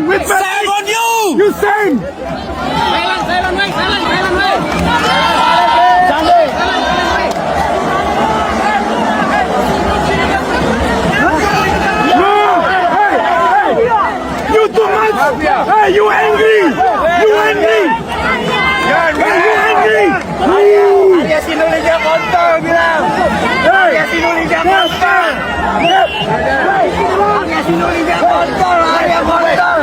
with Messi. Same on you. You same. No. Hey. You too much. Hey, you angry. You angry. Hey, you angry. Alias Indonesia kontol bilang. Alias Indonesia kontol. Alias Indonesia kontol. Alias kontol.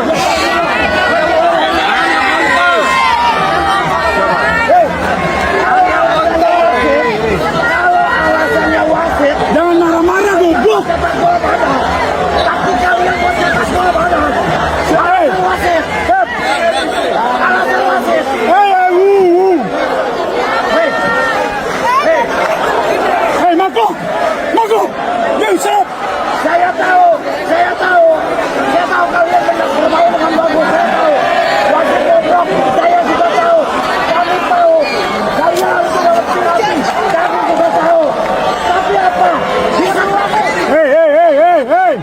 Jangan marah-marah, goblok. Tapi kalian kontol pas bola pada. Hey. Wasit. Alasan wasit. Hey, Hey, Marco. You shut up. Saya tahu kalian bermain dengan bagus. Saya tahu. Wasit goblok. Saya juga tahu. Kami tahu. Kalian harus dapat penalti. Kami juga tahu. Tapi apa? Bisa wasit. Hey.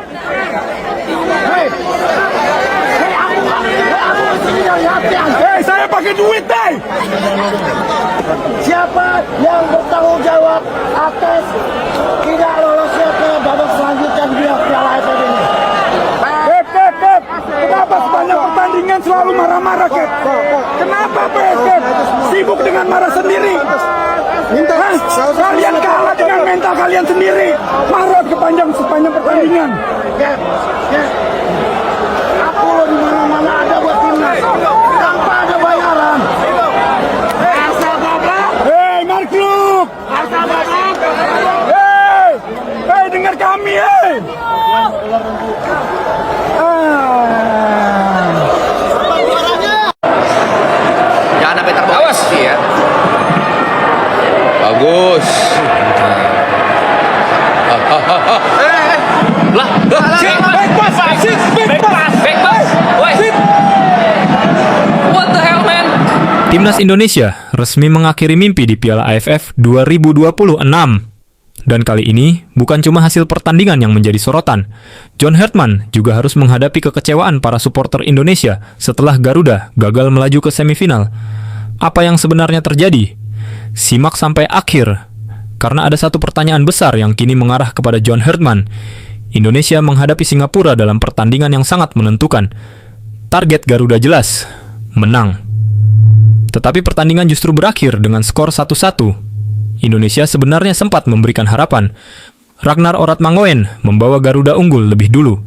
Aku kesini dari hati. Hey, saya pakai duit, dai. Siapa yang bertanggung jawab atas tidak lolosnya ke babak selanjutnya di Piala AFF ini? Pep. Kenapa sepanjang pertandingan selalu marah-marah, Pep? Kenapa, Pep? Sibuk dengan marah sendiri. Hah? Kalian kalah dengan mental kalian sendiri. Marah sepanjang pertandingan. Gap. Aku lo di mana-mana ada buat timnas. Tanpa ada bayaran. Hey, Markluk. Hey, dengar kami, hey. Jangan sampai terbawa sih ya. Bagus. Lah, back pass. Woi. What the hell, man? Timnas Indonesia resmi mengakhiri mimpi di Piala AFF 2026. Dan kali ini, bukan cuma hasil pertandingan yang menjadi sorotan. John Hartman juga harus menghadapi kekecewaan para supporter Indonesia setelah Garuda gagal melaju ke semifinal. Apa yang sebenarnya terjadi? Simak sampai akhir, karena ada satu pertanyaan besar yang kini mengarah kepada John Hartman. Indonesia menghadapi Singapura dalam pertandingan yang sangat menentukan. Target Garuda jelas, menang. Tetapi pertandingan justru berakhir dengan skor 1-1. Indonesia sebenarnya sempat memberikan harapan. Ragnar Oratmangoen membawa Garuda unggul lebih dulu.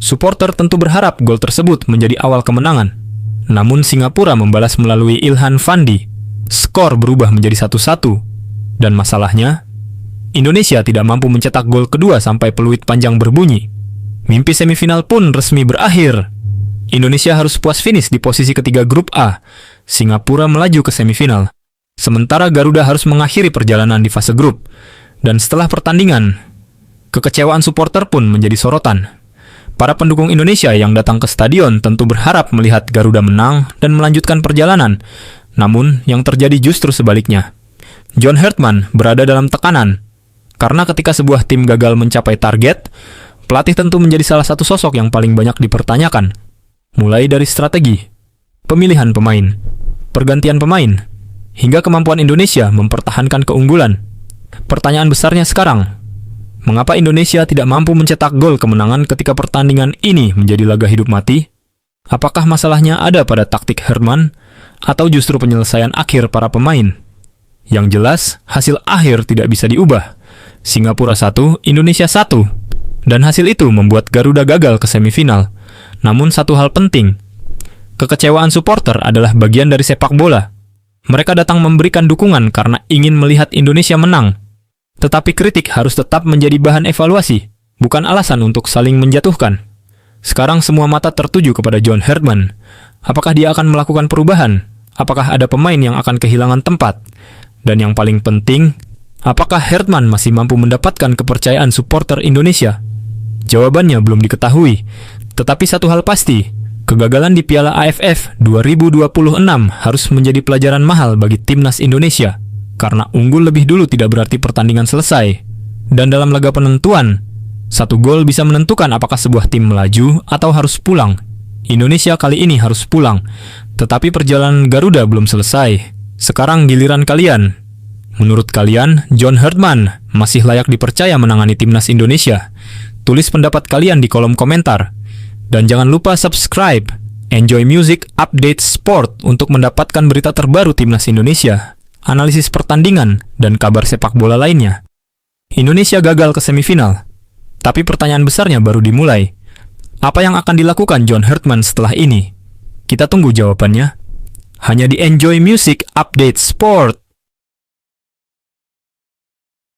Supporter tentu berharap gol tersebut menjadi awal kemenangan. Namun Singapura membalas melalui Ilhan Fandi. Skor berubah menjadi 1-1. Dan masalahnya, Indonesia tidak mampu mencetak gol kedua sampai peluit panjang berbunyi. Mimpi semifinal pun resmi berakhir. Indonesia harus puas finish di posisi ketiga grup A. Singapura melaju ke semifinal. Sementara Garuda harus mengakhiri perjalanan di fase grup. Dan setelah pertandingan, kekecewaan supporter pun menjadi sorotan. Para pendukung Indonesia yang datang ke stadion tentu berharap melihat Garuda menang dan melanjutkan perjalanan. Namun, yang terjadi justru sebaliknya. John Hartman berada dalam tekanan. Karena ketika sebuah tim gagal mencapai target, pelatih tentu menjadi salah satu sosok yang paling banyak dipertanyakan. Mulai dari strategi, pemilihan pemain, pergantian pemain, hingga kemampuan Indonesia mempertahankan keunggulan. Pertanyaan besarnya sekarang, mengapa Indonesia tidak mampu mencetak gol kemenangan ketika pertandingan ini menjadi laga hidup mati? Apakah masalahnya ada pada taktik Hartman, atau justru penyelesaian akhir para pemain? Yang jelas, hasil akhir tidak bisa diubah. Singapura 1, Indonesia 1. Dan hasil itu membuat Garuda gagal ke semifinal. Namun satu hal penting, kekecewaan supporter adalah bagian dari sepak bola. Mereka datang memberikan dukungan karena ingin melihat Indonesia menang. Tetapi kritik harus tetap menjadi bahan evaluasi, bukan alasan untuk saling menjatuhkan. Sekarang semua mata tertuju kepada John Hartman. Apakah dia akan melakukan perubahan? Apakah ada pemain yang akan kehilangan tempat? Dan yang paling penting, apakah Hartman masih mampu mendapatkan kepercayaan supporter Indonesia? Jawabannya belum diketahui. Tetapi satu hal pasti, kegagalan di Piala AFF 2026 harus menjadi pelajaran mahal bagi timnas Indonesia. Karena unggul lebih dulu tidak berarti pertandingan selesai. Dan dalam laga penentuan, satu gol bisa menentukan apakah sebuah tim melaju atau harus pulang. Indonesia kali ini harus pulang. Tetapi perjalanan Garuda belum selesai. Sekarang giliran kalian. Menurut kalian, John Herdman masih layak dipercaya menangani timnas Indonesia? Tulis pendapat kalian di kolom komentar. Dan jangan lupa subscribe Enjoy Music Update Sport untuk mendapatkan berita terbaru timnas Indonesia, analisis pertandingan, dan kabar sepak bola lainnya. Indonesia gagal ke semifinal. Tapi pertanyaan besarnya baru dimulai. Apa yang akan dilakukan John Herdman setelah ini? Kita tunggu jawabannya. Hanya di Enjoy Music Update Sport.